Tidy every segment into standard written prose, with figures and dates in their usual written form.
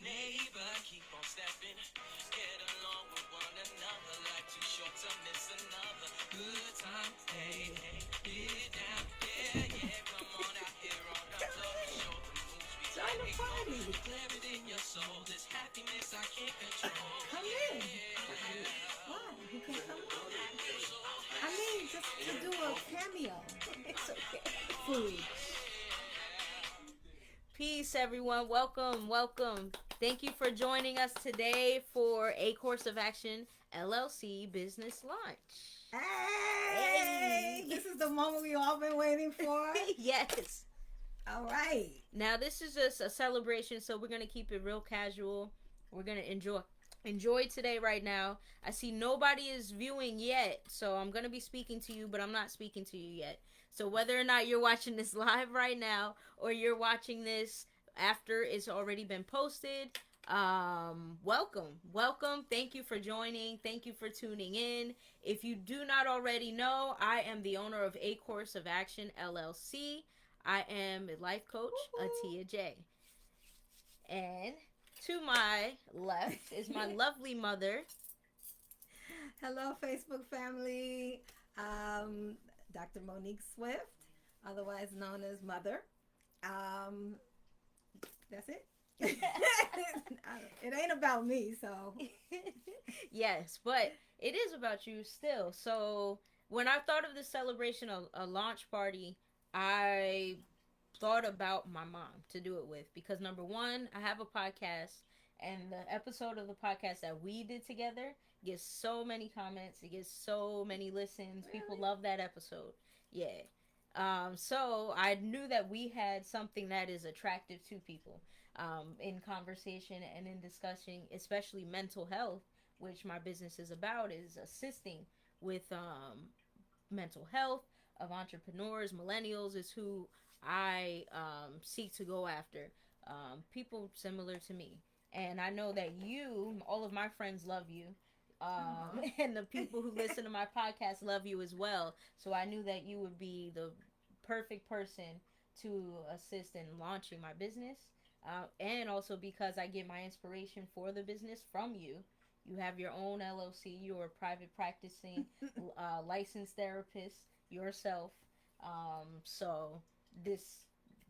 Neighbor, keep on stepping. Get along with one another. Life too short to miss another good time. Hey, hey, get down. Yeah, yeah. Come on out here on the floor. Show the moves we Join can't the ignore. party. Declare it in your soul. This happiness I can't control. Come in. Why? Who can come on? I mean, just to do a cameo. It's okay. Food. Peace, everyone. Welcome, welcome. Thank you for joining us today for A Course of Action LLC Business Launch. Hey! This is the moment we all been waiting for. Yes. All right. Now, this is just a celebration, so we're going to keep it real casual. We're going to enjoy today right now. I see nobody is viewing yet, so I'm going to be speaking to you, but I'm not speaking to you yet. So whether or not you're watching this live right now or you're watching this after it's already been posted, welcome. Thank you for joining. Thank you for tuning in. If you do not already know, I am the owner of A Course of Action LLC. I am a life coach, Atiya J. And to my left is my lovely mother. Hello, Facebook family. Dr. Monique Swift, otherwise known as Mother. That's it. It ain't about me, so. Yes, but it is about you still. So when I thought of this celebration, a launch party, I thought about my mom to do it with because number one, I have a podcast, and the episode of the podcast that we did together gets so many comments, it gets so many listens. Really? People love that episode. Yeah. So I knew that we had something that is attractive to people in conversation and in discussing, especially mental health, which my business is about, is assisting with mental health of entrepreneurs. Millennials is who I seek to go after. People similar to me. And I know that you, all of my friends love you. And the people who listen to my podcast love you as well. So I knew that you would be the perfect person to assist in launching my business. And also because I get my inspiration for the business from you. You have your own LLC. You're a private practicing licensed therapist yourself. So this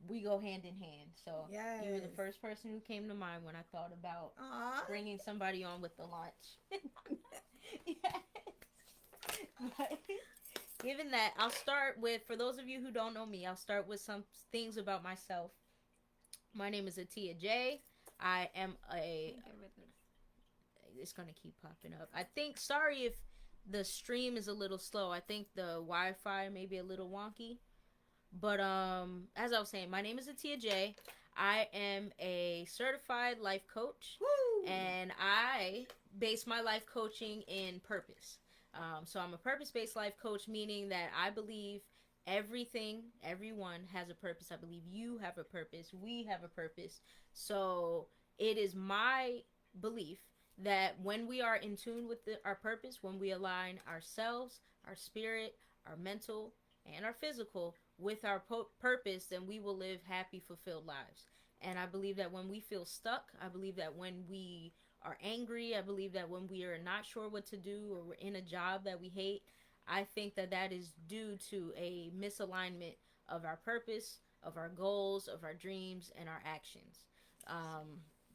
we go hand in hand. So yes. You were the first person who came to mind when I thought about bringing somebody on with the launch. Yes. But given that, I'll start with, for those of you who don't know me, I'll start with some things about myself. My name is Atiya J. I am it's going to keep popping up. I think, sorry if the stream is a little slow. I think the Wi-Fi may be a little wonky. But as I was saying, my name is Atiya J. I am a certified life coach. Woo! And I base my life coaching in purpose. So I'm a purpose-based life coach, meaning that I believe everyone has a purpose. I believe you have a purpose. We have a purpose. So it is my belief that when we are in tune with our purpose, when we align ourselves, our spirit, our mental, and our physical with our purpose, then we will live happy, fulfilled lives. And I believe that when we feel stuck, I believe that when we are angry, I believe that when we are not sure what to do or we're in a job that we hate, I think that that is due to a misalignment of our purpose, of our goals, of our dreams, and our actions.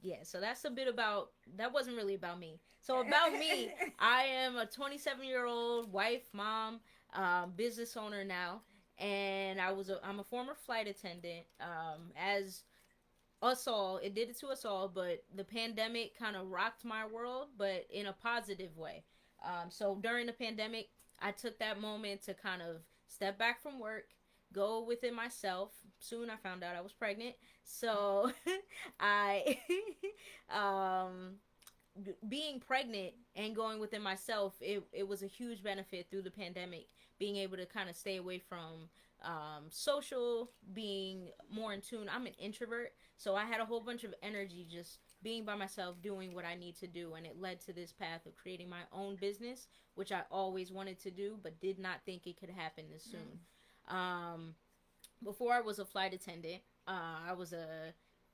Yeah, so that's a bit about, that wasn't really about me. So about me, I am a 27-year-old wife, mom, business owner now, and I'm a former flight attendant. As us all, it did it to us all, but the pandemic kind of rocked my world, but in a positive way. So during the pandemic, I took that moment to kind of step back from work, go within myself. Soon I found out I was pregnant. So I, being pregnant and going within myself, it was a huge benefit through the pandemic, being able to kind of stay away from social, being more in tune. I'm an introvert, so I had a whole bunch of energy just being by myself, doing what I need to do, and it led to this path of creating my own business, which I always wanted to do, but did not think it could happen this soon. Before I was a flight attendant, I was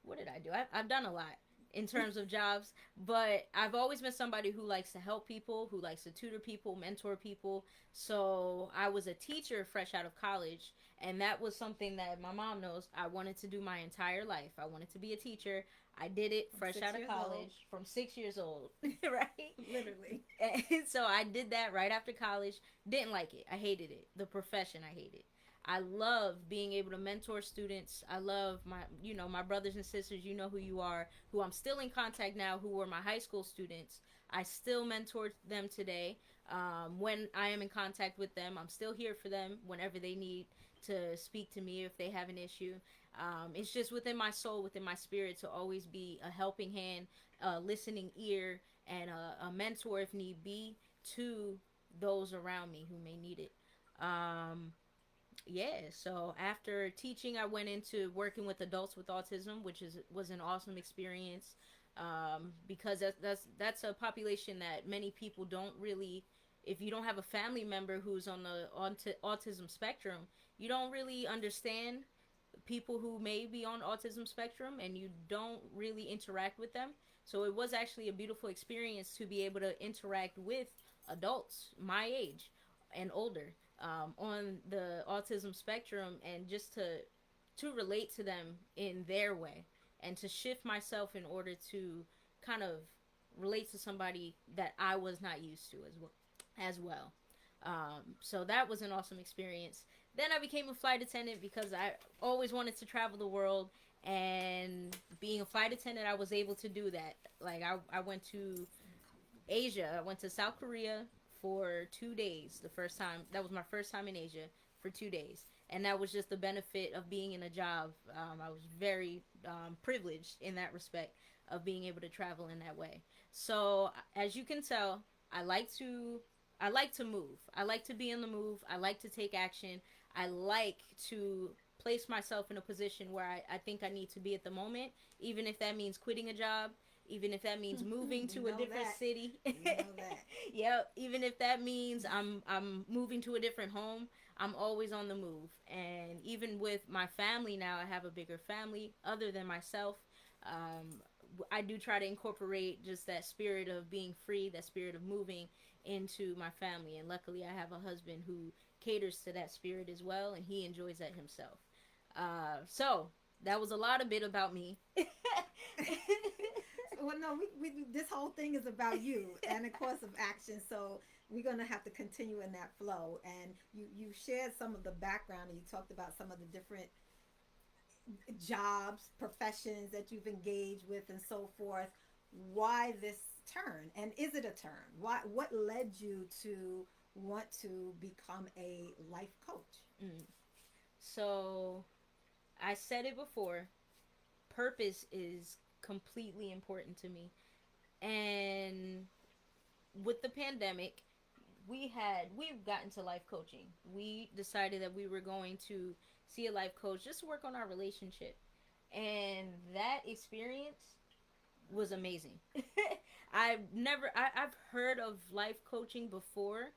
what did I do? I've done a lot. in terms of jobs, but I've always been somebody who likes to help people, who likes to tutor people, mentor people. So I was a teacher fresh out of college, and that was something that my mom knows I wanted to do my entire life. I wanted to be a teacher. I did it From fresh out of 6 years old. college from 6 years old, right? Literally. And so I did that right after college. Didn't like it. I hated it. The profession I hated. I love being able to mentor students. I love my brothers and sisters, you know who you are, who I'm still in contact now, who were my high school students. I still mentor them today. When I am in contact with them, I'm still here for them whenever they need to speak to me if they have an issue. It's just within my soul, within my spirit, to always be a helping hand, a listening ear, and a mentor if need be to those around me who may need it. Yeah, so after teaching, I went into working with adults with autism, which was an awesome experience, because that's a population that many people don't really. If you don't have a family member who's on the autism spectrum, you don't really understand people who may be on autism spectrum, and you don't really interact with them. So it was actually a beautiful experience to be able to interact with adults my age and older, on the autism spectrum, and just to relate to them in their way, and to shift myself in order to kind of relate to somebody that I was not used to as well. So that was an awesome experience. Then I became a flight attendant because I always wanted to travel the world, and being a flight attendant, I was able to do that. Like I went to Asia. I went to South Korea for 2 days. The first time, that was my first time in Asia for 2 days, and that was just the benefit of being in a job. I was very privileged in that respect of being able to travel in that way. So as you can tell, I like to move. I like to be in the move. I like to take action. I like to place myself in a position where I think I need to be at the moment, even if that means quitting a job, even if that means moving to a different city. You know that. Yep. Even if that means I'm moving to a different home, I'm always on the move. And even with my family now, I have a bigger family other than myself. I do try to incorporate just that spirit of being free, that spirit of moving into my family. And luckily, I have a husband who caters to that spirit as well, and he enjoys that himself. So that was a lot of bit about me. Well, no, we this whole thing is about you and a course of action. So we're gonna have to continue in that flow. And you shared some of the background, and you talked about some of the different jobs, professions that you've engaged with, and so forth. Why this turn, and is it a turn? What led you to want to become a life coach? So I said it before, purpose is completely important to me. And with the pandemic, we've gotten to life coaching. We decided that we were going to see a life coach just to work on our relationship. And that experience was amazing. I've heard of life coaching before,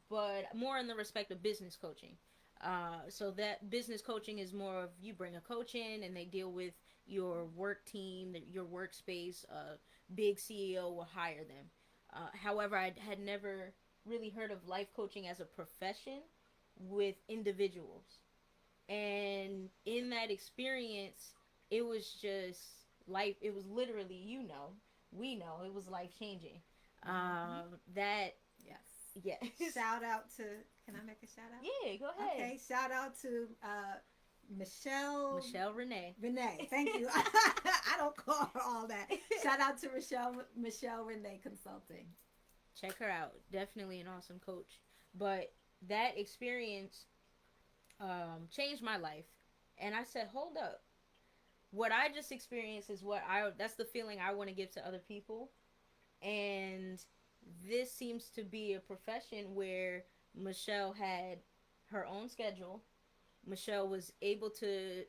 but more in the respect of business coaching. So that business coaching is more of, you bring a coach in and they deal with your work team, your workspace. A big CEO will hire them. However, I had never really heard of life coaching as a profession with individuals. And in that experience, it was just life. It was literally, we know it was life changing. That Yes. yeah. Shout out to. Can I make a shout out? Yeah, go ahead. Okay. Shout out to Michelle. Renee. Renee. Thank you. I don't call her all that. Shout out to Michelle Renee Consulting. Check her out. Definitely an awesome coach. But that experience changed my life, and I said, hold up. What I just experienced is that's the feeling I want to give to other people. And this seems to be a profession where Michelle had her own schedule. Michelle was able to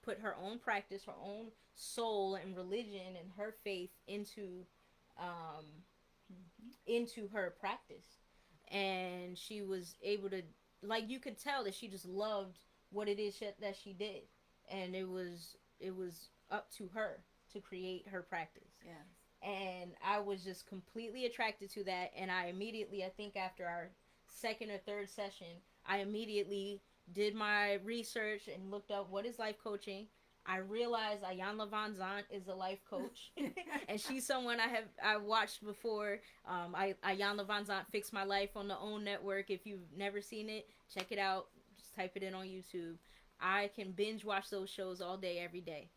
put her own practice, her own soul and religion and her faith into her practice. And she was able to, like, you could tell that she just loved what it is that she did. And it was up to her to create her practice. Yes. And I was just completely attracted to that. And I immediately, I think after our second or third session, I immediately did my research and looked up what is life coaching. I realized Ayanna Van Zant is a life coach, and she's someone I watched before. Ayanna Van Zant Fixed My Life on the OWN network. If you've never seen it, check it out. Just type it in on YouTube. I can binge watch those shows all day, every day.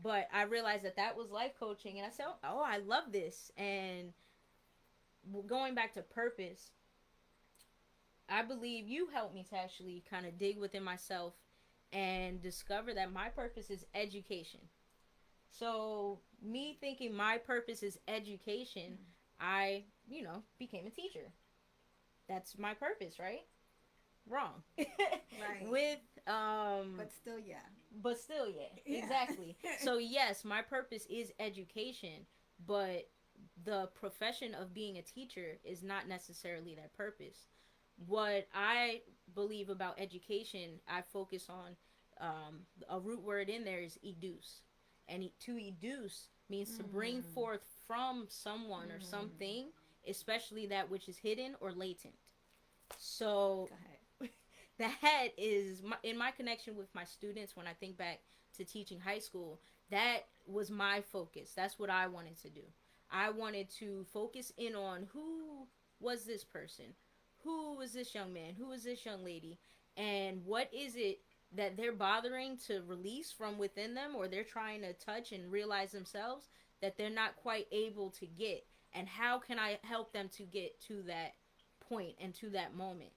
But I realized that was life coaching, and I said, "Oh, I love this." And going back to purpose, I believe you helped me to actually kind of dig within myself and discover that my purpose is education. So, me thinking my purpose is education, I, became a teacher. That's my purpose, right? Wrong. Right. With But still, yeah. Exactly. So yes, my purpose is education, but the profession of being a teacher is not necessarily that purpose. What I believe about education, I focus on a root word in there is educe. And to educe means to bring forth from someone or something, especially that which is hidden or latent. So that is in my connection with my students. When I think back to teaching high school, that was my focus. That's what I wanted to do. I wanted to focus in on who was this person, who was this young man, who was this young lady, and what is it that they're bothering to release from within them, or they're trying to touch and realize themselves that they're not quite able to get, and how can I help them to get to that point and to that moment.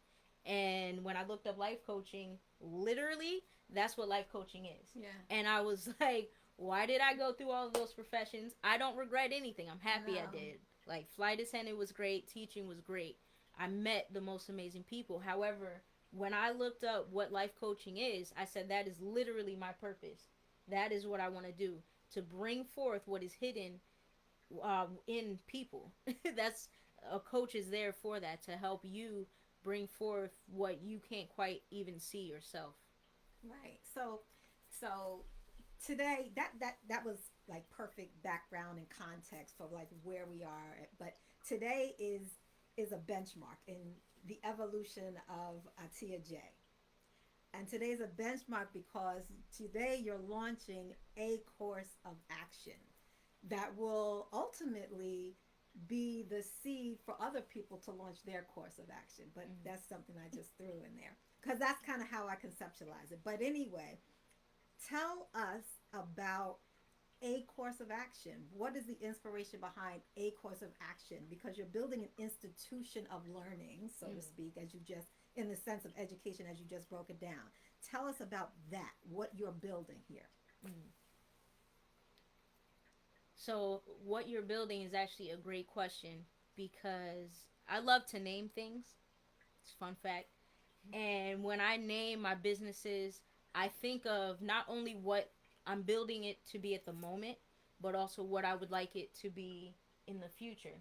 And when I looked up life coaching, literally that's what life coaching is. Yeah. And I was like, why did I go through all of those professions? I don't regret anything. I'm happy I did. Like, flight attendant was great, teaching was great. I met the most amazing people. However, when I looked up what life coaching is, I said that is literally my purpose. That is what I want to do, to bring forth what is hidden in people. That's a coach is there for that, to help you bring forth what you can't quite even see yourself. Right. So today that was like perfect background and context for like where we are. But today is a benchmark in the evolution of Atiya J. And today's a benchmark because today you're launching a course of action that will ultimately be the seed for other people to launch their course of action. But that's something I just threw in there because that's kind of how I conceptualize it. But anyway, tell us about a course of action. What is the inspiration behind a course of action? Because you're building an institution of learning, so to speak, as you just, in the sense of education, as you just broke it down. Tell us about that, what you're building here. So what you're building is actually a great question, because I love to name things. It's a fun fact. And when I name my businesses, I think of not only what I'm building it to be at the moment, but also what I would like it to be in the future.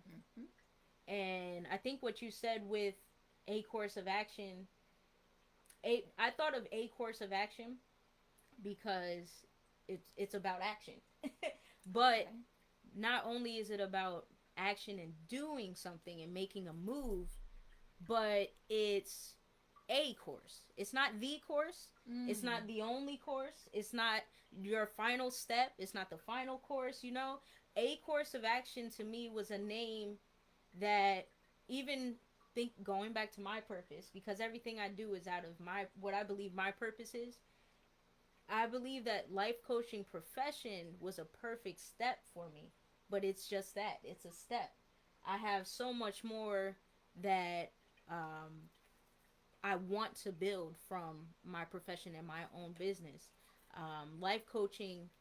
And I think what you said with a course of action, I thought of a course of action because it's about action. But not only is it about action and doing something and making a move, but it's a course. It's not the course. It's not the only course. It's not your final step. It's not the final course, A course of action to me was a name that, even going back to my purpose, because everything I do is out of what I believe my purpose is. I believe that life coaching profession was a perfect step for me, but it's just that. It's a step. I have so much more that I want to build from my profession and my own business. Life coaching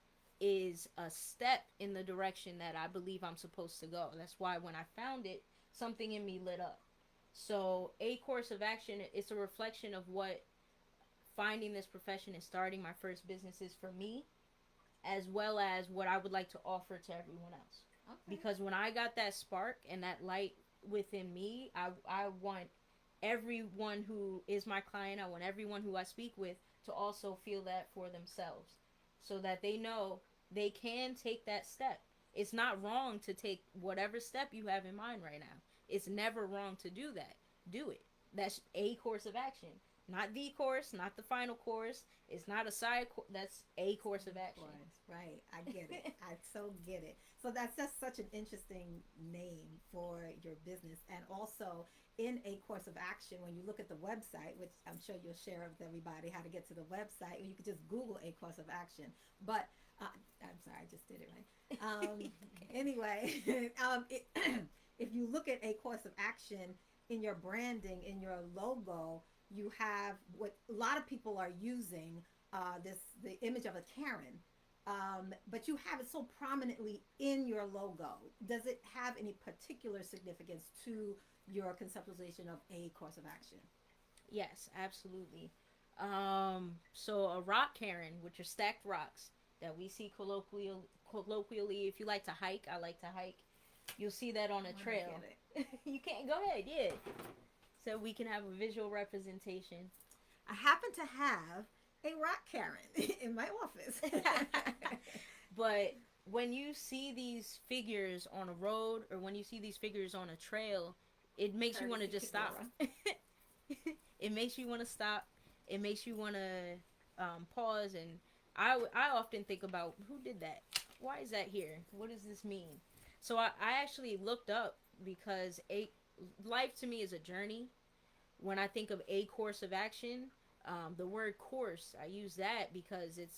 is a step in the direction that I believe I'm supposed to go. That's why when I found it, something in me lit up. So a course of action, it's a reflection of what finding this profession and starting my first business is for me, as well as what I would like to offer to everyone else. Okay. Because when I got that spark and that light within me, I want everyone who is my client, I want everyone who I speak with to also feel that for themselves, so that they know they can take that step. It's not wrong to take whatever step you have in mind right now. It's never wrong to do that. Do it. That's a course of action. Not the course, not the final course. It's not a side course. That's a course of action. Right. I get it. I so get it. So that's just such an interesting name for your business. And also in a course of action, when you look at the website, which I'm sure you'll share with everybody how to get to the website, you could just Google a course of action. But I'm sorry, I just did it right. Anyway, if you look at a course of action in your branding, in your logo, you have what a lot of people are using, the image of a Karen, but you have it so prominently in your logo. Does it have any particular significance to your conceptualization of a course of action? Yes, absolutely. So a rock Karen, which are stacked rocks that we see colloquially. If you like to hike, I like to hike. You'll see that on a trail. You can't go ahead, yeah. So we can have a visual representation. I happen to have a rock Karen in my office. But when you see these figures on a road or when you see these figures on a trail, it makes you want to just stop. It makes you want to stop. It makes you want to pause. And I often think about, who did that? Why is that here? What does this mean? So I actually looked up, because life to me is a journey. When I think of a course of action, the word course, I use that because it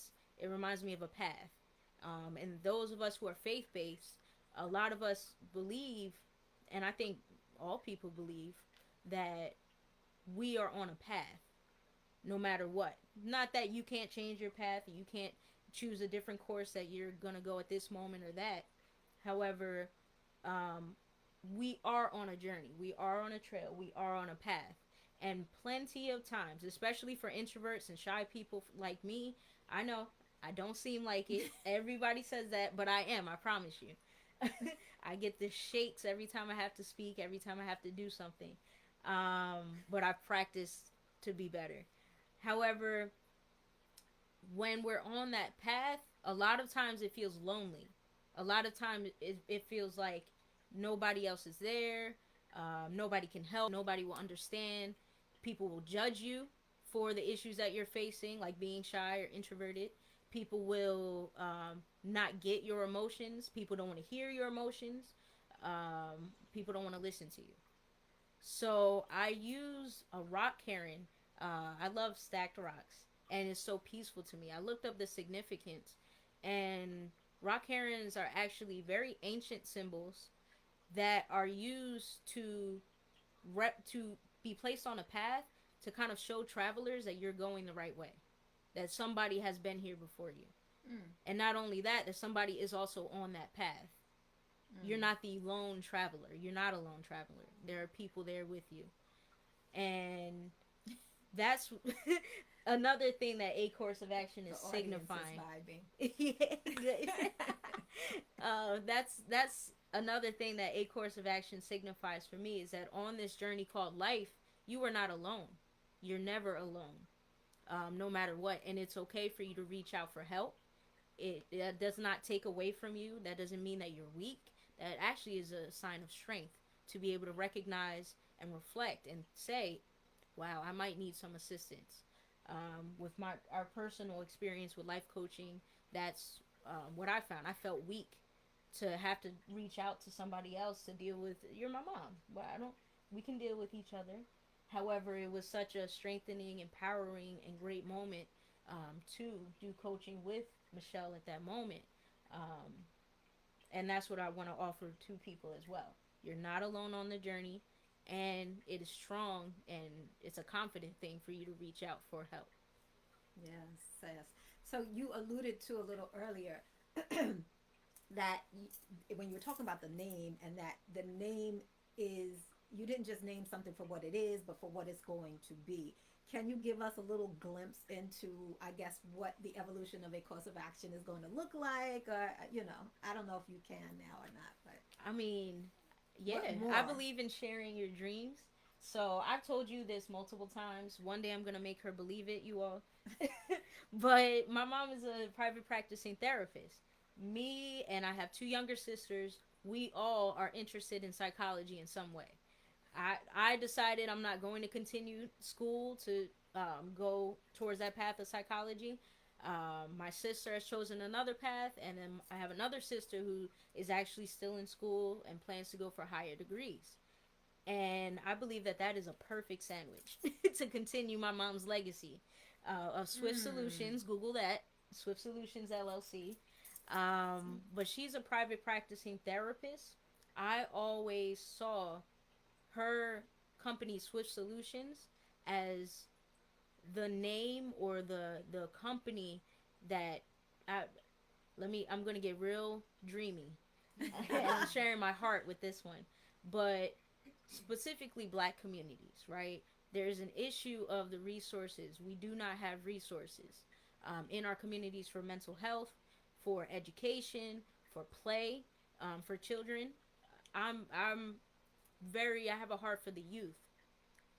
reminds me of a path. And those of us who are faith-based, a lot of us believe, and I think all people believe, that we are on a path, no matter what. Not that you can't change your path, you can't choose a different course that you're going to go at this moment or that. However, we are on a journey. We are on a trail. We are on a path. And plenty of times, especially for introverts and shy people like me, I know I don't seem like it. Everybody says that, but I am, I promise you. I get the shakes every time I have to speak, every time I have to do something. But I practice to be better. However, when we're on that path, a lot of times it feels lonely. A lot of times it feels like nobody else is there. Nobody can help. Nobody will understand. People will judge you for the issues that you're facing, like being shy or introverted. People will not get your emotions. People don't want to hear your emotions. People don't want to listen to you. So I use a rock Karen. I love stacked rocks, and it's so peaceful to me. I looked up the significance, and rock Karens are actually very ancient symbols that are used to be placed on a path to kind of show travelers that you're going the right way, that somebody has been here before you. And not only that somebody is also on that path. You're not the lone traveler. You're not a lone traveler. There are people there with you. And that's another thing that a course of action is signifying. That's another thing that a course of action signifies for me, is that on this journey called life, you are not alone. You're never alone, no matter what. And it's okay for you to reach out for help. It does not take away from you. That doesn't mean that you're weak. That actually is a sign of strength, to be able to recognize and reflect and say, wow, I might need some assistance. With our personal experience with life coaching, that's what I found. I felt weak to have to reach out to somebody else to deal with. You're my mom, but we can deal with each other. However, it was such a strengthening, empowering, and great moment to do coaching with Michelle at that moment. And that's what I want to offer to people as well. You're not alone on the journey, and it is strong, and it's a confident thing for you to reach out for help. Yes. So you alluded to a little earlier that when you were talking about the name, and that the name is, you didn't just name something for what it is, but for what it's going to be. Can you give us a little glimpse into, I guess, what the evolution of a course of action is going to look like? Or, I don't know if you can now or not, but. I mean, yeah, I believe in sharing your dreams. So I've told you this multiple times. One day I'm going to make her believe it, you all. But my mom is a private practicing therapist. me and I have two younger sisters. We all are interested in psychology in some way. I decided I'm not going to continue school to go towards that path of psychology. My sister has chosen another path, and then I have another sister who is actually still in school and plans to go for higher degrees. And I believe that that is a perfect sandwich to continue my mom's legacy of Swift Solutions. Google that, Swift Solutions LLC. But she's a private practicing therapist. I always saw her company, Swift Solutions, as the name or the company that I, I'm gonna get real dreamy. And I'm sharing my heart with this one, but specifically Black communities, right? There's an issue of the resources. We do not have resources in our communities for mental health, for education, for play, for children. I'm I have a heart for the youth.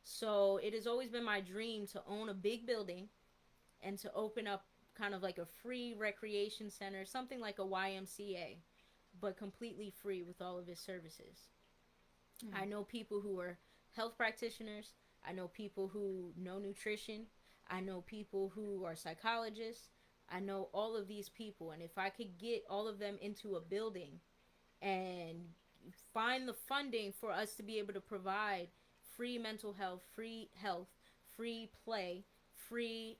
So it has always been my dream to own a big building and to open up kind of like a free recreation center, something like a YMCA, but completely free with all of its services. I know people who are health practitioners. I know people who know nutrition. I know people who are psychologists. I know all of these people. And if I could get all of them into a building and find the funding for us to be able to provide free mental health, free play, free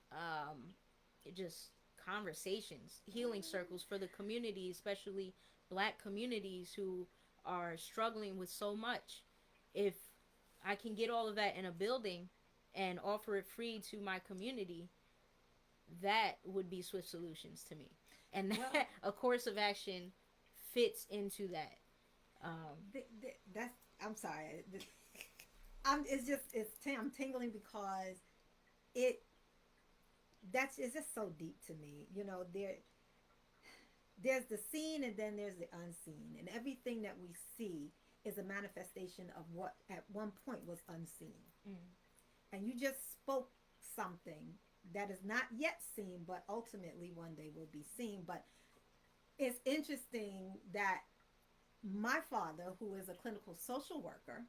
just conversations, healing circles for the community, especially Black communities who are struggling with so much. If I can get all of that in a building and offer it free to my community, that would be Swift Solutions to me. And that, a course of action fits into that. That's, I'm sorry. I'm tingling because it's just so deep to me. You know, there's the seen and then there's the unseen, and everything that we see is a manifestation of what at one point was unseen. And you just spoke something that is not yet seen, but ultimately one day will be seen. But it's interesting that my father, who is a clinical social worker,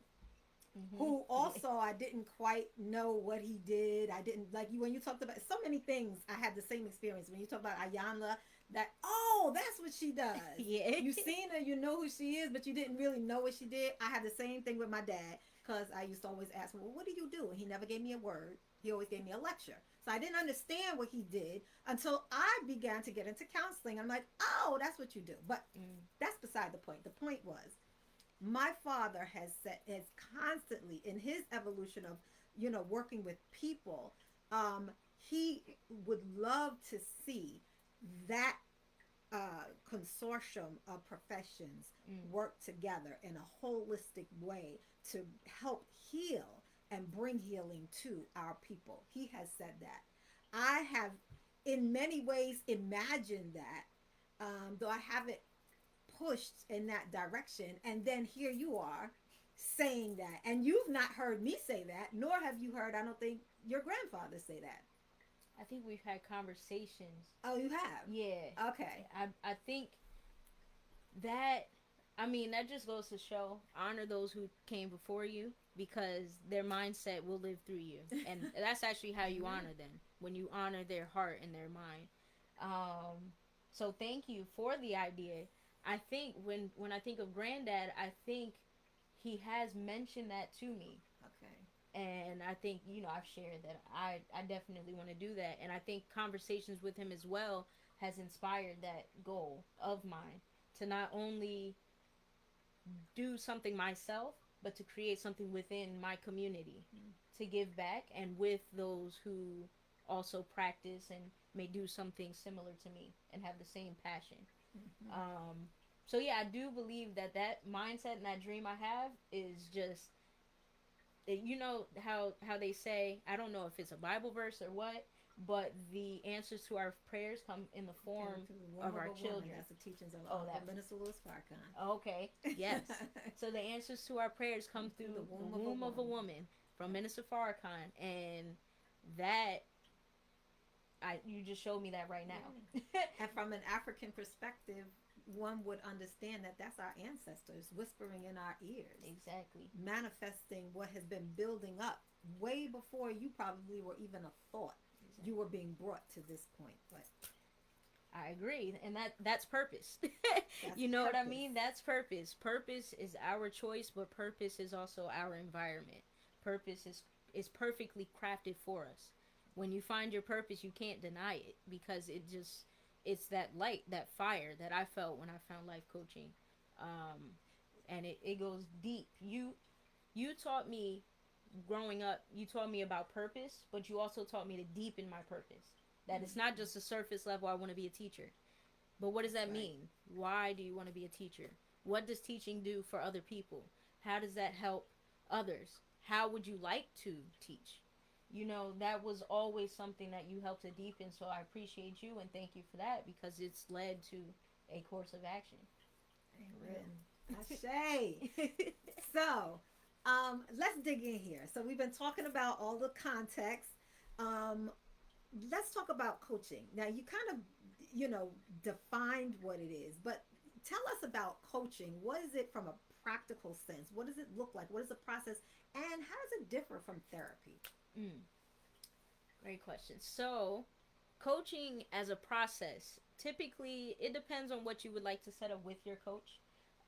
who also I didn't quite know what he did. I didn't, like you when you talked about so many things. I had the same experience when you talk about Ayanla. That, oh, that's what she does. Yeah, you've seen her, you know who she is, but you didn't really know what she did. I had the same thing with my dad, because I used to always ask him, well, what do you do? And he never gave me a word. He always gave me a lecture. So I didn't understand what he did until I began to get into counseling. I'm like, oh, that's what you do. But that's beside the point. The point was, my father has constantly in his evolution of, working with people, he would love to see that consortium of professions work together in a holistic way to help heal and bring healing to our people. He has said that. I have in many ways imagined that, though I haven't pushed in that direction. And then here you are saying that, and you've not heard me say that, nor have you heard, I don't think, your grandfather say that. I think we've had conversations. Oh, you have? Yeah. Okay. I think that, I mean, that just goes to show, honor those who came before you, because their mindset will live through you. And that's actually how you honor them, when you honor their heart and their mind. So thank you for the idea. I think when I think of Granddad, I think he has mentioned that to me. Okay. And I think, I've shared that I definitely want to do that. And I think conversations with him as well has inspired that goal of mine, to not only do something myself, but to create something within my community, to give back, and with those who also practice and may do something similar to me and have the same passion. So yeah, I do believe that mindset and that dream I have is just, how they say, I don't know if it's a Bible verse or what, but the answers to our prayers come in the form of our children. That's the teachings of Minister Louis Farrakhan. Okay, yes. So the answers to our prayers come through the womb of a woman, from Minister Farrakhan, and that, you just showed me that right now. And from an African perspective, one would understand that that's our ancestors whispering in our ears, Exactly. manifesting what has been building up way before you probably were even a thought. Exactly. You were being brought to this point, but I agree, and that's purpose. that's You know what I purpose. mean? That's purpose. Purpose is our choice, but purpose is also our environment. Purpose is perfectly crafted for us. When you find your purpose, you can't deny it because it's that light, that fire that I felt when I found life coaching, and it goes deep. You taught me growing up. You taught me about purpose, but you also taught me to deepen my purpose. That it's not just a surface level. I want to be a teacher. But what does that Right. mean? Why do you want to be a teacher? What does teaching do for other people? How does that help others? How would you like to teach? You know, that was always something that you helped to deepen. So I appreciate you and thank you for that because it's led to a course of action. Amen. Ashe. So, let's dig in here. So we've been talking about all the context. Um, let's talk about coaching. Now, you kind of, defined what it is, but tell us about coaching. What is it from a practical sense? What does it look like? What is the process? And how does it differ from therapy? Mm, great question. So, coaching as a process, typically it depends on what you would like to set up with your coach.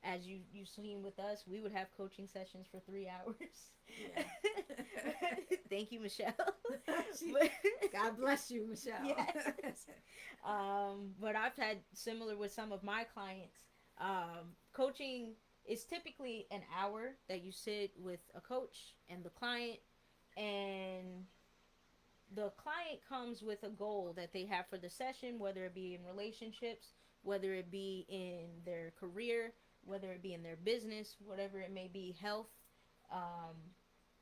As you've seen with us, we would have coaching sessions for 3 hours. Yeah. Thank you, Michelle. God bless you, Michelle. Yes. But I've had similar with some of my clients. Coaching is typically an hour that you sit with a coach and the client, and the client comes with a goal that they have for the session, whether it be in relationships, whether it be in their career, whether it be in their business, whatever it may be, health. Um,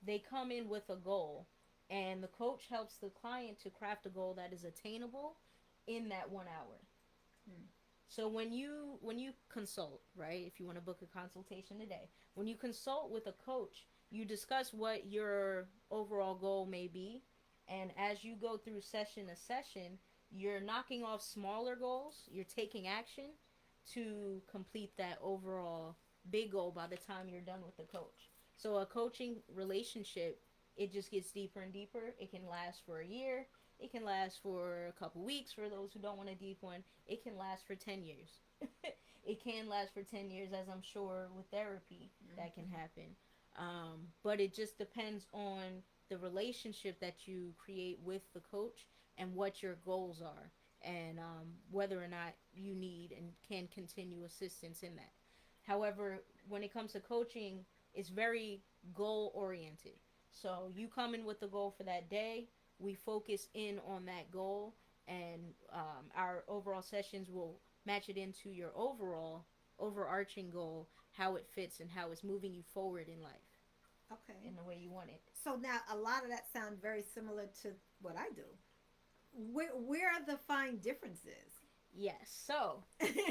they come in with a goal, and the coach helps the client to craft a goal that is attainable in that 1 hour. Hmm. So when you consult, right? If you want to book a consultation today, when you consult with a coach, you discuss what your overall goal may be, and as you go through session to session, you're knocking off smaller goals, you're taking action to complete that overall big goal by the time you're done with the coach. So a coaching relationship, it just gets deeper and deeper. It can last for a year. It can last for a couple weeks for those who don't want a deep one. It can last for 10 years. It can last for 10 years, as I'm sure with therapy that can happen. But it just depends on the relationship that you create with the coach and what your goals are, and whether or not you need and can continue assistance in that. However, when it comes to coaching, it's very goal oriented. So you come in with the goal for that day, we focus in on that goal, and our overall sessions will match it into your overall overarching goal, how it fits and how it's moving you forward in life Okay. in the way you want it. So now a lot of that sounds very similar to what I do. Where are the fine differences? Yes. So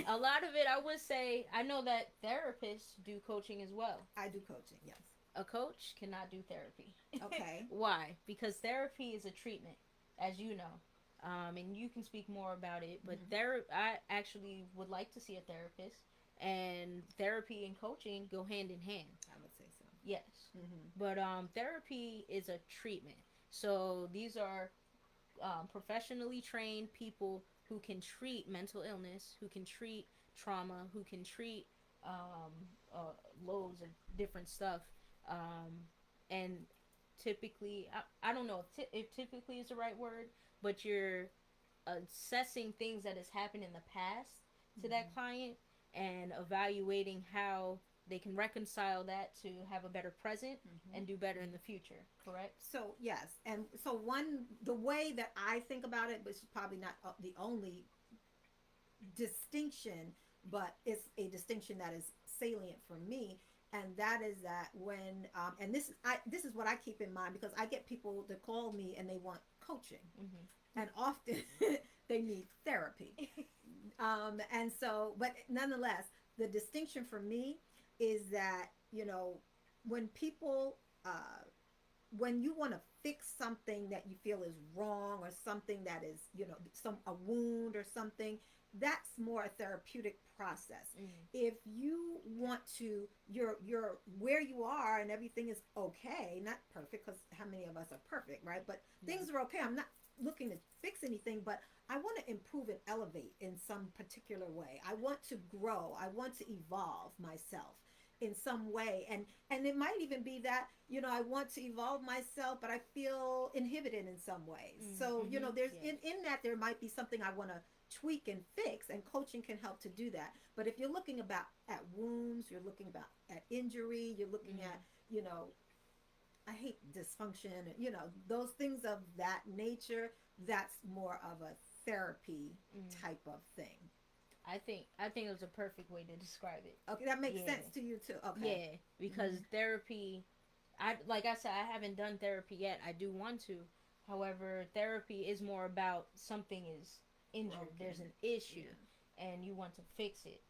a lot of it, I would say, I know that therapists do coaching as well. I do coaching, yes. A coach cannot do therapy. Okay. Why? Because therapy is a treatment, as you know. And you can speak more about it, but I actually would like to see a therapist, and therapy and coaching go hand in hand. I would say so. Yes. Mm-hmm. But therapy is a treatment. So these are professionally trained people who can treat mental illness, who can treat trauma, who can treat um, loads of different stuff. And typically, I don't know if typically is the right word, but you're assessing things that has happened in the past to that client and evaluating how they can reconcile that to have a better present and do better in the future. Correct? So yes, and so the way that I think about it, which is probably not the only distinction, but it's a distinction that is salient for me, and that is that when and this is what I keep in mind, because I get people that call me and they want coaching, and often they need therapy, and so, but nonetheless, the distinction for me is that when people when you want to fix something that you feel is wrong, or something that is, a wound or something, that's more a therapeutic process. If you want to, you're where you are and everything is okay, not perfect, because how many of us are perfect, right? But things are okay. I'm not looking to fix anything, but I want to improve and elevate in some particular way. I want to grow. I want to evolve myself in some way. And it might even be that, I want to evolve myself, but I feel inhibited in some ways. So, there's in that there might be something I want to tweak and fix, and coaching can help to do that. But if you're looking at wounds, you're looking at injury, you're looking at, I hate dysfunction, those things of that nature, that's more of a therapy type of thing. I think it was a perfect way to describe it. Okay, that makes sense to you too. Okay. Yeah, because therapy, like I said, I haven't done therapy yet. I do want to. However, therapy is more about something is injured. Okay. There's an issue, and you want to fix it.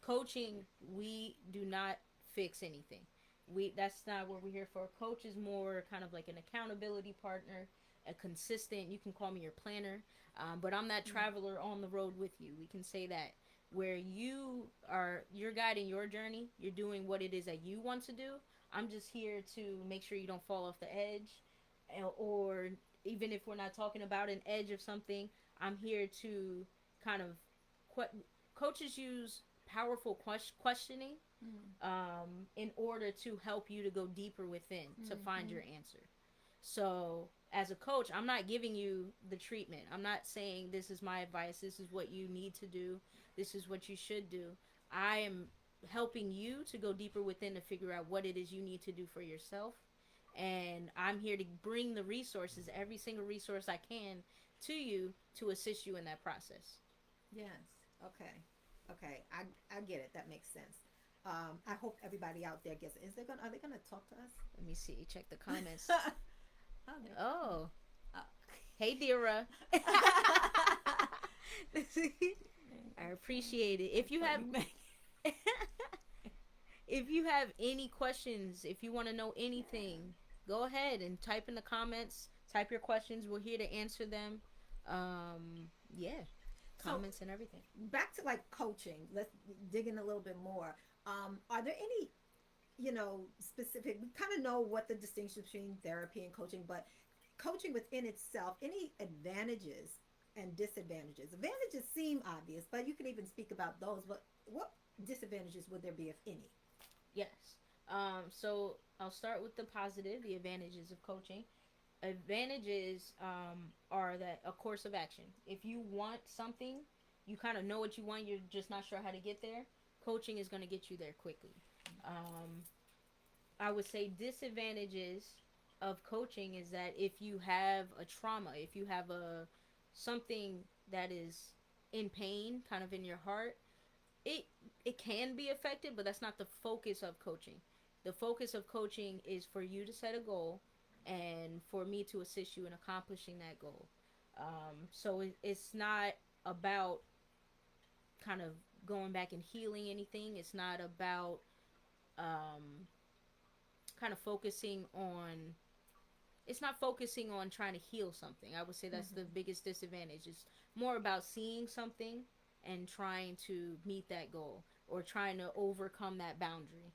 Coaching, we do not fix anything. That's not what we're here for. Coach is more kind of like an accountability partner, a consistent. You can call me your planner, but I'm that traveler on the road with you. We can say that, where you're guiding your journey. You're doing what it is that you want to do. I'm just here to make sure you don't fall off the edge, or even if we're not talking about an edge of something, I'm here to kind of coaches use powerful questioning in order to help you to go deeper within to find your answer. So as a coach, I'm not giving you the treatment. I'm not saying this is my advice, this is what you need to do, this is what you should do. I am helping you to go deeper within to figure out what it is you need to do for yourself. And I'm here to bring the resources, every single resource I can, to you to assist you in that process. Yes. Okay. I get it. That makes sense. I hope everybody out there gets it. Are they gonna talk to us? Let me see. Check the comments. Oh. Hey, Dira. I appreciate it. If you have any questions, if you want to know anything, go ahead and type in the comments. Type your questions. We're here to answer them. Comments and everything. Back to like coaching. Let's dig in a little bit more. Are there any, specific? We kind of know what the distinction between therapy and coaching, but coaching within itself, any advantages and disadvantages? Advantages seem obvious, but you can even speak about those. But what disadvantages would there be, if any? Yes. So I'll start with the positive, the advantages of coaching. Advantages are that a course of action. If you want something, you kind of know what you want, you're just not sure how to get there. Coaching is going to get you there quickly. I would say disadvantages of coaching is that if you have a trauma, if you have something that is in pain, kind of in your heart, it can be affected, but that's not the focus of coaching. The focus of coaching is for you to set a goal and for me to assist you in accomplishing that goal. So it's not about kind of going back and healing anything. It's not about kind of focusing on... It's not focusing on trying to heal something. I would say that's the biggest disadvantage. It's more about seeing something and trying to meet that goal or trying to overcome that boundary.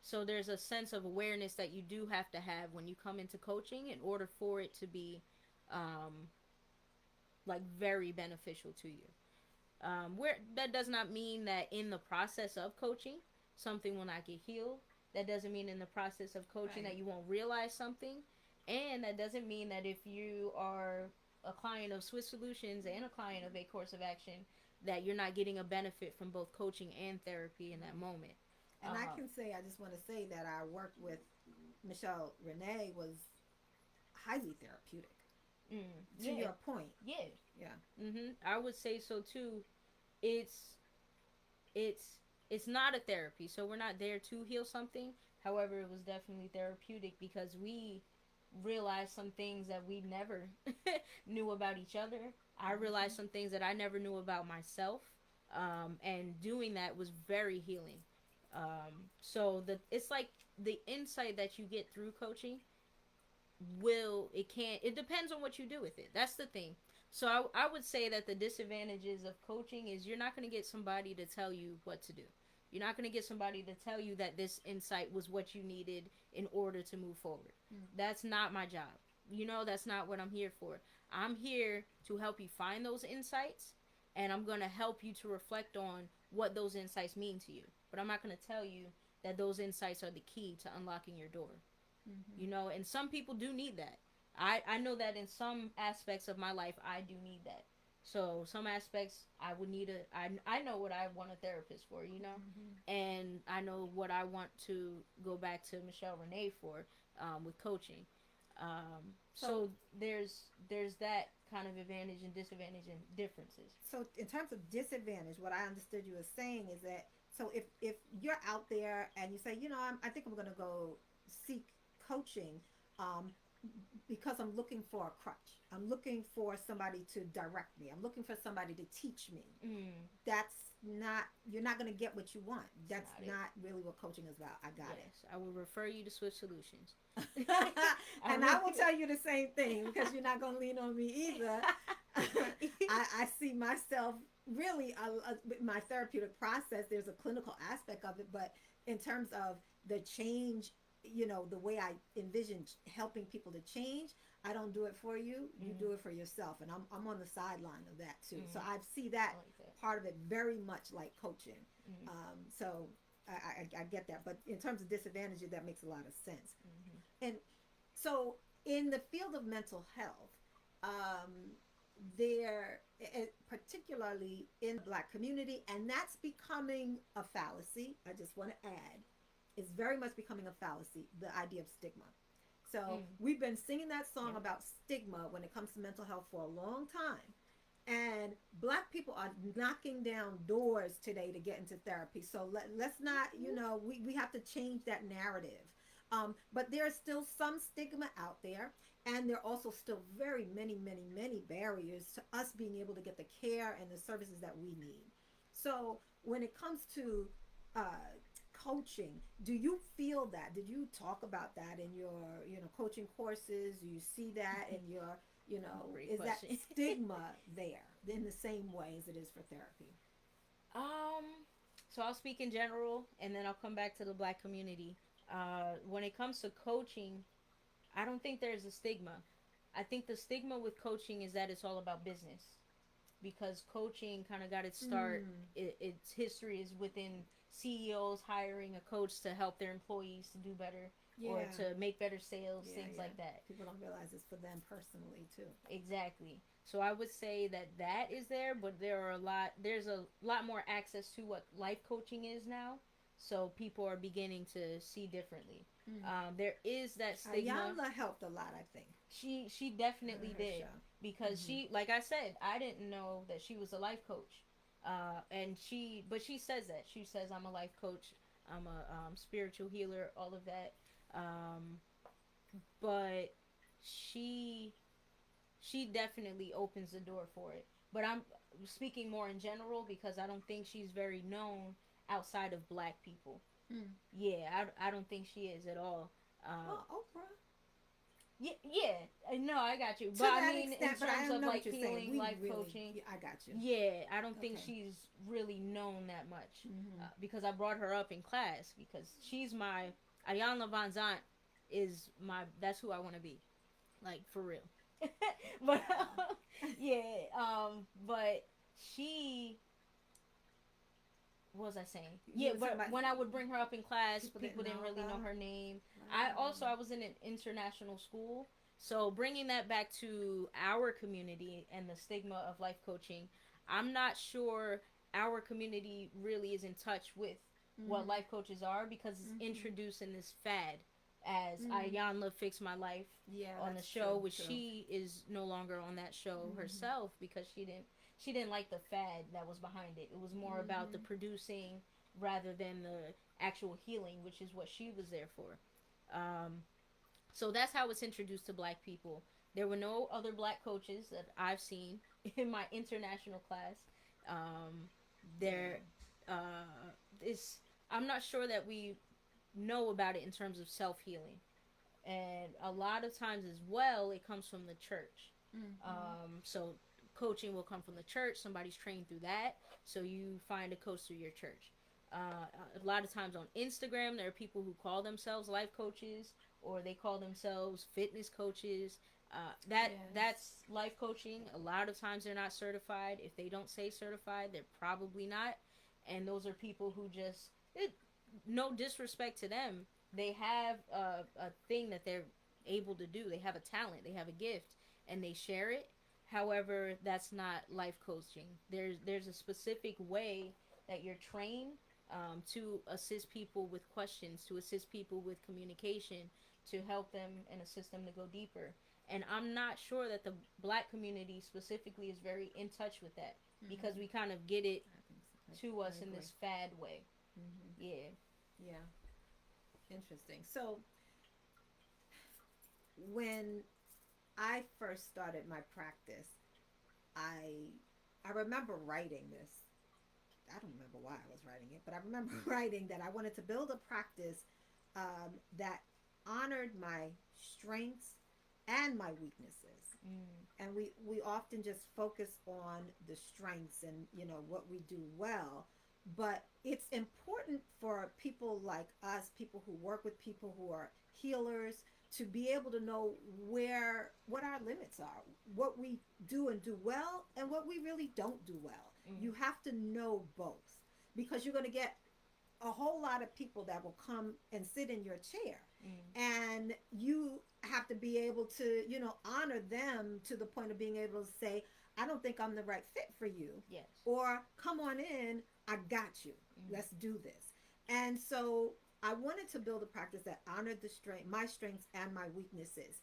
So there's a sense of awareness that you do have to have when you come into coaching in order for it to be very beneficial to you. Where that does not mean that in the process of coaching something will not get healed. That doesn't mean in the process of coaching that you won't realize something. And that doesn't mean that if you are a client of Swiss Solutions and a client of A Course of Action, that you're not getting a benefit from both coaching and therapy in that moment. And I just want to say that our work with Michelle Renee was highly therapeutic. To your point. Yeah. I would say so too. It's not a therapy, so we're not there to heal something. However, it was definitely therapeutic because we realized some things that we never knew about each other. I realized some things that I never knew about myself, and doing that was very healing. So it's like the insight that you get through coaching it depends on what you do with it. That's the thing. So I would say that the disadvantages of coaching is you're not going to get somebody to tell you what to do. You're not going to get somebody to tell you that this insight was what you needed in order to move forward. That's not my job. That's not what I'm here for. I'm here to help you find those insights, and I'm going to help you to reflect on what those insights mean to you. But I'm not going to tell you that those insights are the key to unlocking your door. And some people do need that. I know that in some aspects of my life, I do need that. So some aspects I would need I know what I want a therapist for, and I know what I want to go back to Michelle Renee for, with coaching. So there's that kind of advantage and disadvantage and differences. So in terms of disadvantage, what I understood you as saying is that, so if you're out there and you say, I think I'm going to go seek coaching, because I'm looking for a crutch. I'm looking for somebody to direct me. I'm looking for somebody to teach me. You're not going to get what you want. That's not really what coaching is about. I got it. I will refer you to Swift Solutions. And I will tell you the same thing, because you're not going to lean on me either. I see myself really, my therapeutic process, there's a clinical aspect of it, but in terms of the change, the way I envision helping people to change, I don't do it for you. You do it for yourself. And I'm on the sideline of that too. So I see that, part of it very much like coaching. So I get that. But in terms of disadvantages, that makes a lot of sense. And so in the field of mental health, there, particularly in the Black community, and that's becoming a fallacy, I just want to add, is very much becoming a fallacy, the idea of stigma. So we've been singing that song about stigma when it comes to mental health for a long time. And Black people are knocking down doors today to get into therapy. So let's not, we have to change that narrative. But there's still some stigma out there. And there are also still very many, many, many barriers to us being able to get the care and the services that we need. So when it comes to coaching, do you feel that? Did you talk about that in your, coaching courses? Do you see that in your, Great is question. that stigma there in the same way as it is for therapy? So I'll speak in general, and then I'll come back to the Black community. When it comes to coaching, I don't think there's a stigma. I think the stigma with coaching is that it's all about business, because coaching kind of got its start. Its history is within CEOs hiring a coach to help their employees to do better or to make better sales, things like that. People don't realize it's for them personally too. Exactly. So I would say that is there, but there's a lot more access to what life coaching is now. So people are beginning to see differently. There is that stigma. Ayala helped a lot, I think. She definitely did, show. because she, like I said, I didn't know that she was a life coach. But she says that. She says, I'm a life coach, I'm a spiritual healer, all of that. But she definitely opens the door for it. But I'm speaking more in general, because I don't think she's very known outside of Black people. Yeah, I don't think she is at all. Oprah. Yeah, no, I got you. But I mean, in terms of like healing, life coaching, I got you. Yeah, I don't think she's really known that much, because I brought her up in class, because she's my Ariana Van Zant is that's who I want to be, like, for real. But but she. What was I saying? Yeah, but when I would bring her up in class, people didn't really know her name. I was in an international school, so bringing that back to our community and the stigma of life coaching, I'm not sure our community really is in touch with what life coaches are, because it's introduced in this fad as Ayanla Fix My Life on the show, which she is no longer on that show herself, because she didn't like the fad that was behind it. It was more about the producing rather than the actual healing, which is what she was there for. So that's how it's introduced to Black people. There were no other Black coaches that I've seen in my international class. I'm not sure that we know about it in terms of self-healing. And a lot of times as well, it comes from the church. So coaching will come from the church. Somebody's trained through that. So you find a coach through your church. A lot of times on Instagram, there are people who call themselves life coaches, or they call themselves fitness coaches. That's life coaching. A lot of times they're not certified. If they don't say certified, they're probably not. And those are people who just, no disrespect to them, they have a thing that they're able to do. They have a talent, they have a gift, and they share it. However, that's not life coaching. There's a specific way that you're trained to assist people with questions, to assist people with communication, to help them and assist them to go deeper. And I'm not sure that the Black community specifically is very in touch with that, because we kind of get it to us in this fad way. Yeah. Interesting. So when I first started my practice, I remember writing this. I don't remember why I was writing it, but I remember writing that I wanted to build a practice that honored my strengths and my weaknesses. And we often just focus on the strengths and, you know, what we do well. But it's important for people like us, people who work with people who are healers, to be able to know what our limits are, what we do and do well, and what we really don't do well. You have to know both, because you're going to get a whole lot of people that will come and sit in your chair, and you have to be able to, you know, honor them to the point of being able to say, I don't think I'm the right fit for you. Yes. Or come on in, I got you. Let's do this. And so I wanted to build a practice that honored my strengths and my weaknesses.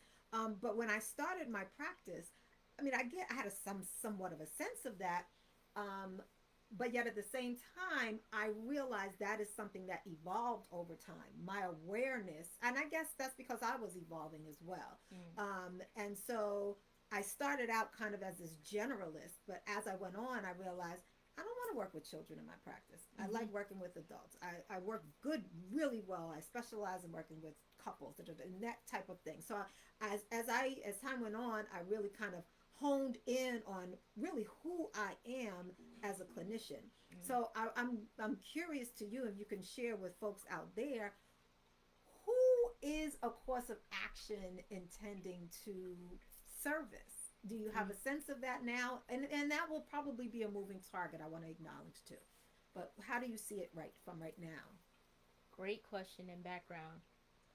But when I started my practice, I mean, I had somewhat of a sense of that. But yet at the same time, I realized that is something that evolved over time. My awareness, and I guess that's because I was evolving as well. And so I started out kind of as this generalist, but as I went on, I realized I don't want to work with children in my practice. I like working with adults. I work really well. I specialize in working with couples and that type of thing. So as time went on, I really kind of honed in on really who I am as a clinician. So I'm curious to you, if you can share with folks out there, who is a course of action intending to service? Do you have a sense of that now? And that will probably be a moving target, I want to acknowledge too. But how do you see it right now? Great question and background.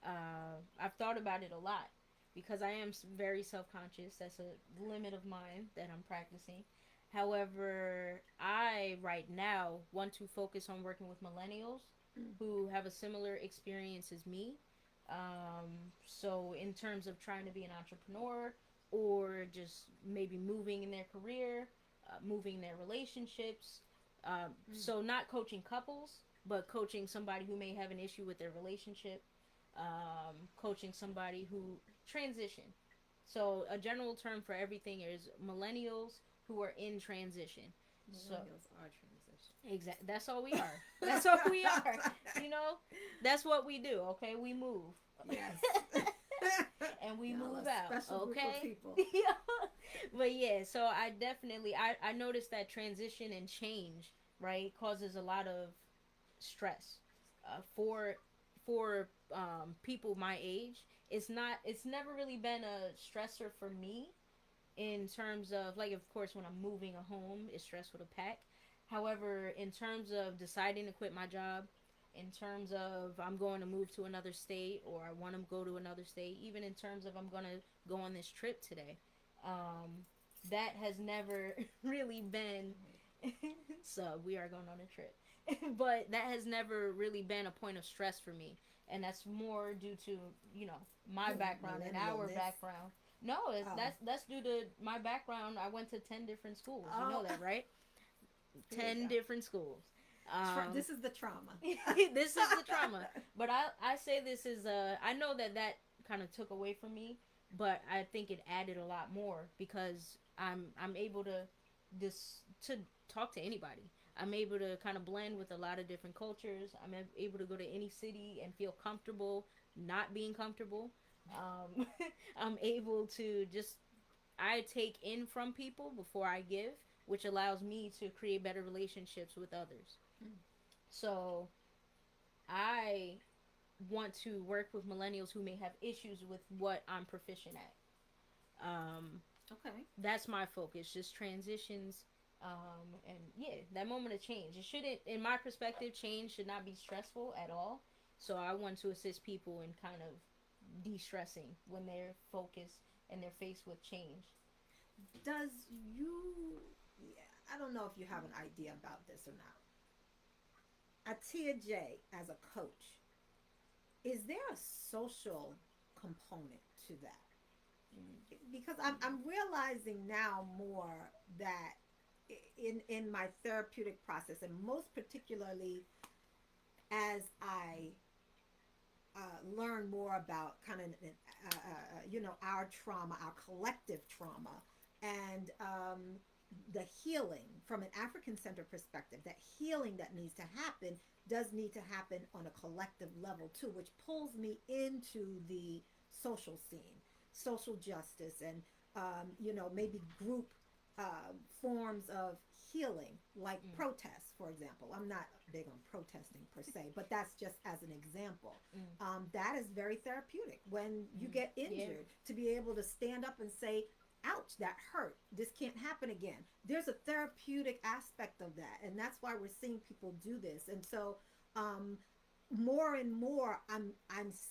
I've thought about it a lot, because I am very self-conscious. That's a limit of mine that I'm practicing. However, I right now want to focus on working with millennials who have a similar experience as me. So in terms of trying to be an entrepreneur, or just maybe moving in their career, moving in their relationships. So not coaching couples, but coaching somebody who may have an issue with their relationship, coaching somebody who transition. So a general term for everything is millennials who are in transition. Millennials are transition. Exactly. That's all we are. That's all we are. You know, that's what we do. Okay, we move. Yes. And we Y'all move a out. special group Okay. of people. But yeah, so I definitely I noticed that transition and change, right, causes a lot of stress for people my age. It's never really been a stressor for me, in terms of, like, of course when I'm moving a home, it's stressful to pack. However, in terms of deciding to quit my job, in terms of I'm going to move to another state, or I want to go to another state, even in terms of I'm going to go on this trip today, that has never really been so we are going on a trip. But that has never really been a point of stress for me, and that's more due to, you know, my background and our background. No, that's due to my background. I went to 10 different schools. You know that, right? 10 different schools. This is the trauma. This is the trauma. But I say this is I know that kind of took away from me, but I think it added a lot more, because I'm able to talk to anybody. I'm able to kind of blend with a lot of different cultures. I'm able to go to any city and feel comfortable not being comfortable. Um, I'm able to just, I take in from people before I give, which allows me to create better relationships with others. Mm. So I want to work with millennials who may have issues with what I'm proficient at. Okay. That's my focus, just transitions. And yeah, that moment of change. It shouldn't, in my perspective, change should not be stressful at all. So I want to assist people in kind of de-stressing when they're focused and they're faced with change. Does you, yeah, I don't know if you have an idea about this or not. Atiya J, as a coach, is there a social component to that? Because I'm realizing now more that in my therapeutic process, and most particularly as I learn more about kind of our trauma, our collective trauma, and the healing from an African centered perspective. That healing that needs to happen does need to happen on a collective level too, which pulls me into the social scene, social justice, and maybe group forms of healing, like protests, for example. I'm not big on protesting per se, but that's just as an example. That is very therapeutic when you get injured, to be able to stand up and say, ouch, that hurt, this can't happen again. There's a therapeutic aspect of that, and that's why we're seeing people do this. And so more and more, I'm